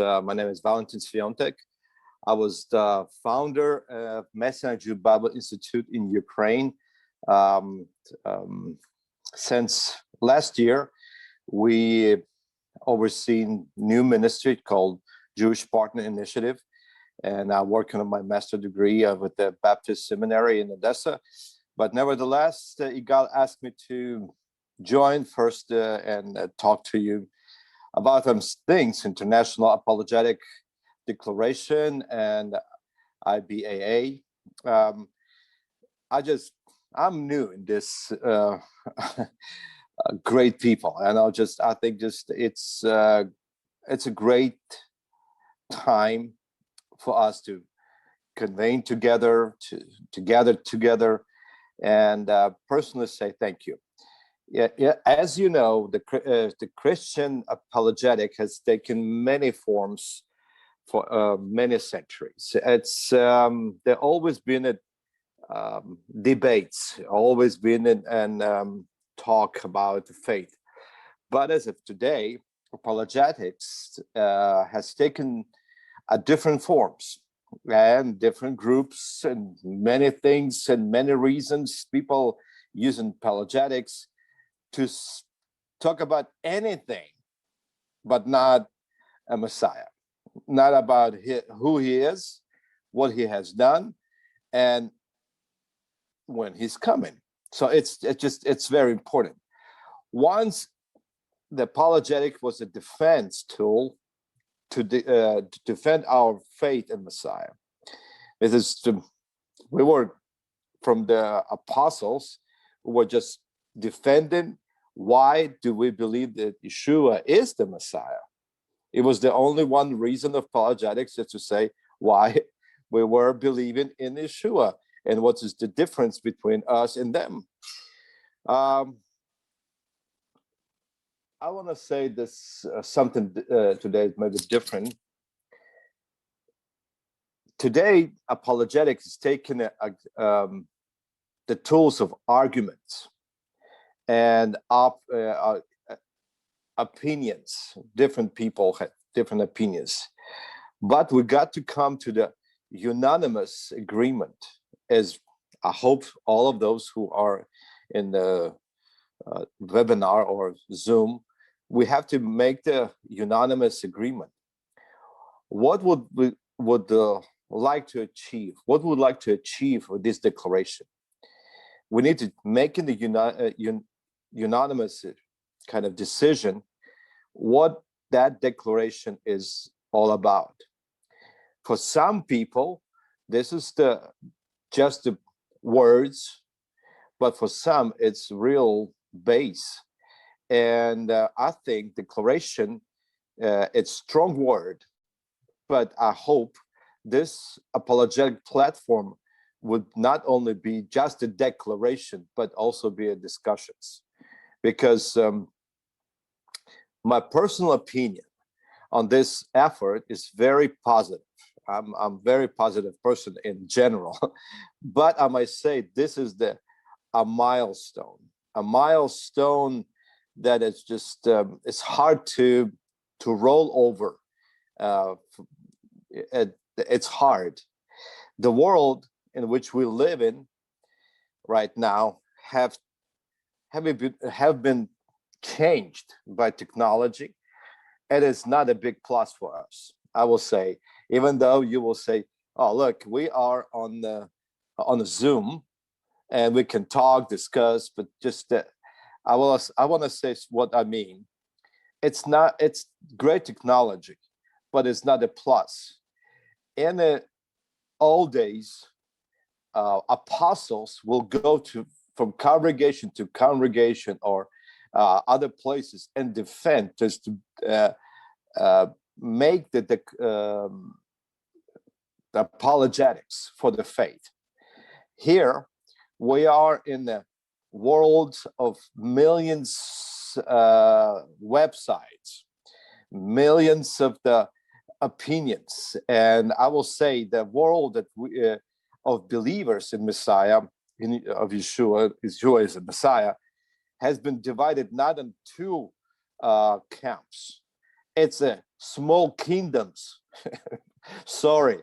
My name is Valentin Sviontek. I was the founder of Messenger Bible Institute in Ukraine. Um, um, since last year, we overseen new ministry called Jewish Partner Initiative, and I'm working on my master's degree with the Baptist Seminary in Odessa. But nevertheless, Igal asked me to join first and talk to you about some things: International Apologetic Declaration and IBAA. Um, I'm new in this great people, and I think it's a great time for us to convene together, to gather together, and personally say thank you. Yeah, as you know, the Christian apologetic has taken many forms for many centuries. There always been debates, always been and talk about faith. But as of today, apologetics has taken different forms and different groups and many things and many reasons. People using apologetics to talk about anything, but not a Messiah, not about who he is, what he has done, and when he's coming. So it's very important. Once the apologetic was a defense tool to defend our faith in Messiah. We were from the apostles who were just defending why do we believe that Yeshua is the Messiah. It was the only one reason of apologetics is to say why we were believing in Yeshua and what is the difference between us and them. I want to say this something today maybe different. Today, apologetics is taking the tools of arguments and opinions. Different people have different opinions, but we got to come to the unanimous agreement, as I hope all of those who are in the webinar or Zoom, we have to make the unanimous agreement. What would we like to achieve? What would like to achieve with this declaration? We need to make in the unanimous kind of decision what that declaration is all about. For some people, this is just the words, but for some, it's real base. And I think declaration, it's strong word, but I hope this apologetic platform would not only be just a declaration, but also be a discussions. Because my personal opinion on this effort is very positive. I'm very positive person in general, but I might say this is a milestone that is just it's hard to roll over. It's hard. The world in which we live in right now have been changed by technology. It is not a big plus for us, I will say, even though you will say, oh, look, we are on a Zoom and we can talk, discuss, but just I want to say what I mean. It's great technology, but it's not a plus. In the old days, apostles will go from congregation to congregation or other places and defend, just to make the apologetics for the faith. Here, we are in the world of millions websites, millions of the opinions, and I will say the world that we of believers in Messiah, of Yeshua is a Messiah, has been divided not in two camps. it's a small kingdoms. Sorry,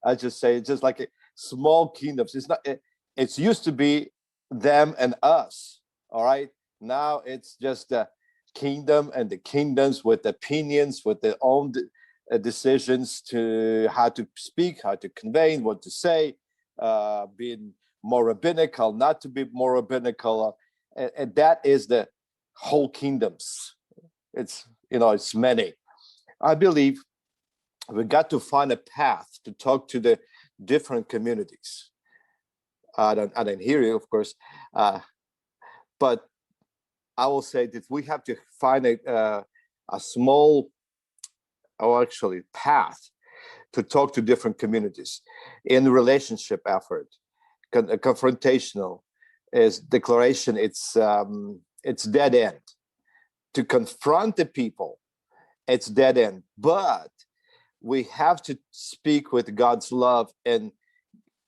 I just say it's just like a small kingdoms. It's not. It's used to be them and us. All right. Now it's just the kingdom and the kingdoms with opinions, with their own decisions to how to speak, how to convey, what to say, being more rabbinical, not to be more rabbinical, and that is the whole kingdoms. It's it's many. I believe we got to find a path to talk to the different communities. I don't hear you, of course, but I will say that we have to find a small, or actually path to talk to different communities in relationship effort. Confrontational is declaration. It's dead end. To confront the people, it's dead end. But we have to speak with God's love, and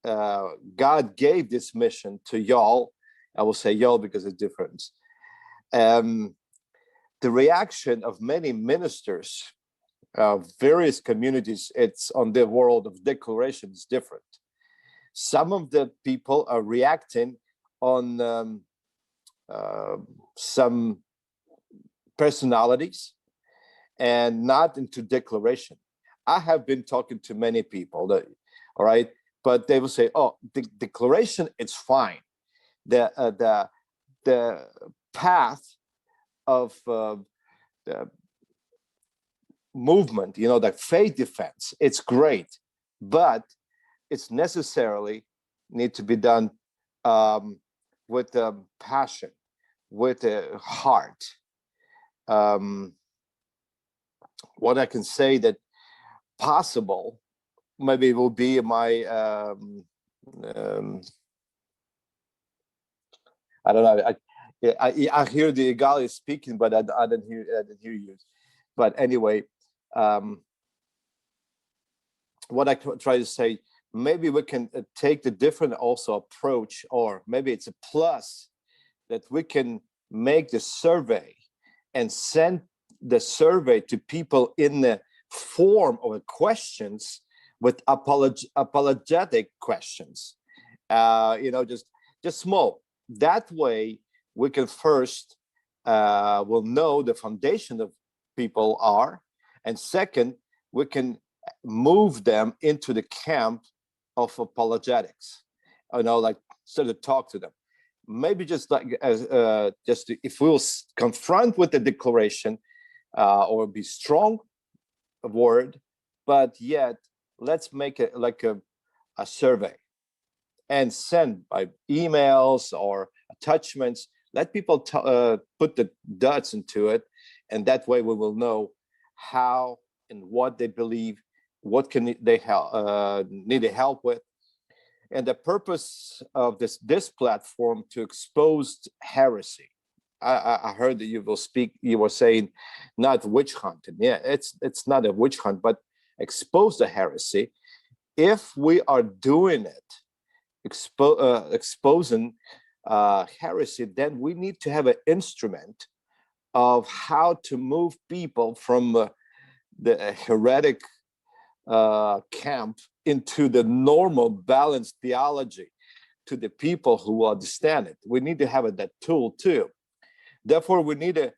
God gave this mission to y'all. I will say y'all because it's different. The reaction of many ministers, various communities, it's on the world of declaration is different. Some of the people are reacting on some personalities and not into declaration. I have been talking to many people that, all right, but they will say, "Oh, the declaration, it's fine. The path of the movement, the faith defense, it's great, but it's necessarily need to be done with passion, with a heart." What I can say that possible, maybe it will be my I don't know. I hear the Igali speaking, but I didn't hear you. But anyway, what I try to say, maybe we can take the different also approach, or maybe it's a plus that we can make the survey and send the survey to people in the form of questions with apologetic questions. Just small. That way, we can first will know the foundation of people are, and second, we can move them into the camp of apologetics. Like sort of talk to them. Maybe just like if we will confront with the declaration, or be strong word, but yet let's make it like a survey and send by emails or attachments. Let people put the dots into it, and that way we will know how and what they believe, what can they need help with. And the purpose of this platform to expose heresy. I heard that you were saying not witch hunting. Yeah, it's not a witch hunt, but expose the heresy. If we are doing it, exposing heresy, then we need to have an instrument of how to move people from the heretic camp into the normal balanced theology to the people who understand it. We need to have that tool too. Therefore, we need an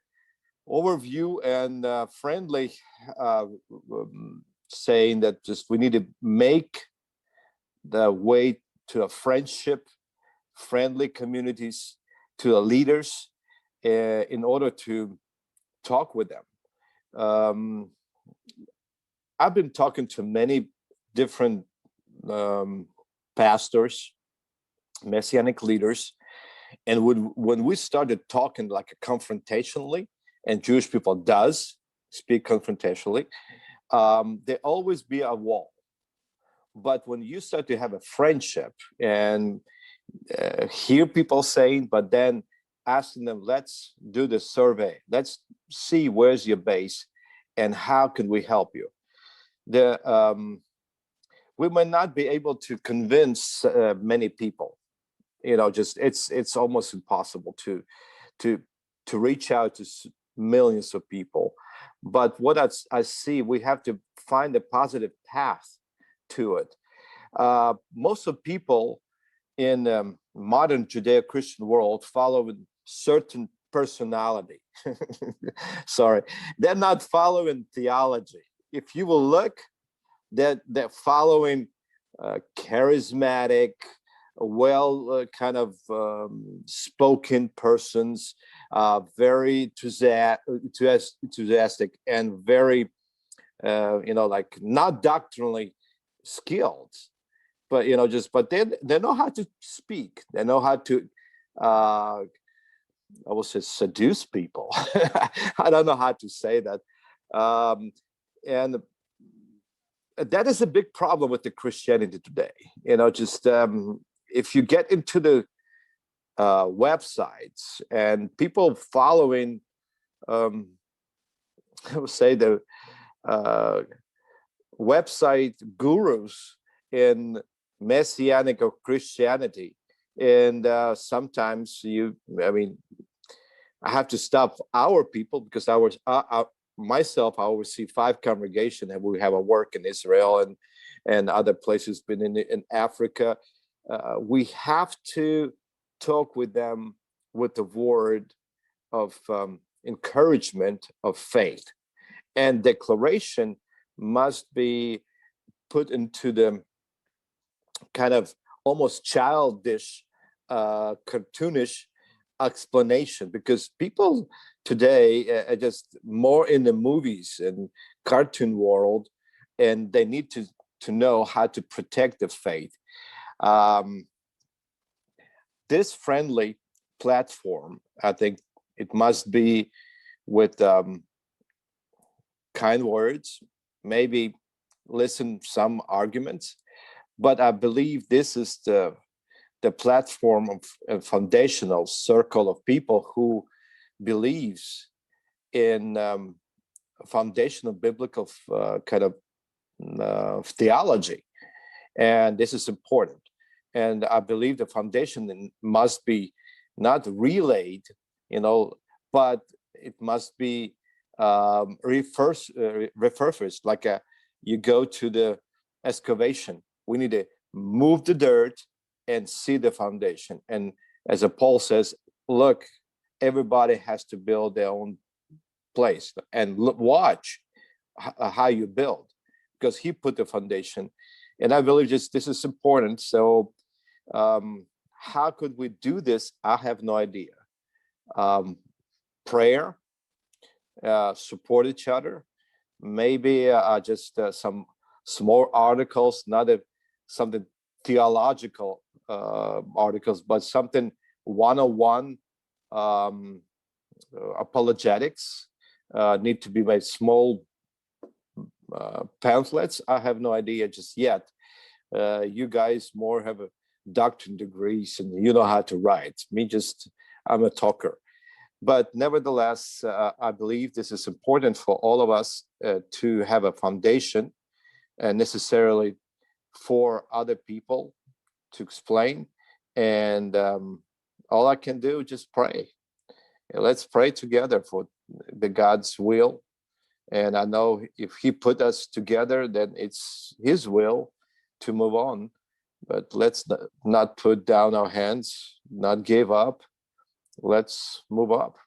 overview and friendly saying that just we need to make the way to a friendship, friendly communities, to the leaders in order to talk with them. I've been talking to many different pastors, messianic leaders, and when we started talking like confrontationally, and Jewish people does speak confrontationally, there always be a wall. But when you start to have a friendship and hear people saying, but then asking them, let's do the survey, let's see where's your base and how can we help you. We might not be able to convince many people. Just it's almost impossible to reach out to millions of people. But what I see, we have to find a positive path to it. Most of people in modern Judeo-Christian world follow a certain personality. Sorry, they're not following theology. If you will look, they're following charismatic, well kind of spoken persons, very enthusiastic and very like not doctrinally skilled, but but they know how to speak. They know how to I will say seduce people. I don't know how to say that. And that is a big problem with the Christianity today. If you get into the websites and people following, I would say the website gurus in Messianic or Christianity, and sometimes I have to stop our people because myself, I oversee 5 congregations, and we have a work in Israel and other places, been in Africa. We have to talk with them with the word of encouragement of faith, and declaration must be put into the kind of almost childish, cartoonish explanation, because people today are just more in the movies and cartoon world, and they need to know how to protect the faith. This friendly platform, I think it must be with kind words, maybe listen some arguments, but I believe this is the platform of a foundational circle of people who believes in foundational biblical kind of theology, and this is important. And I believe the foundation must be not relayed, but it must be refurbished. Like you go to the excavation, we need to move the dirt and see the foundation. And as Paul says, look, everybody has to build their own place, and watch how you build, because he put the foundation. And I believe this is important. So how could we do this? I have no idea. Prayer, support each other, maybe just some small articles, not something theological articles, but something one-on-one. Apologetics need to be made, small pamphlets. I have no idea just yet. You guys more have a doctorate degrees and you know how to write. Me, I'm a talker. But nevertheless, I believe this is important for all of us to have a foundation, necessarily for other people to explain. And all I can do is just pray. Let's pray together for the God's will. And I know if he put us together, then it's his will to move on. But let's not put down our hands, not give up. Let's move up.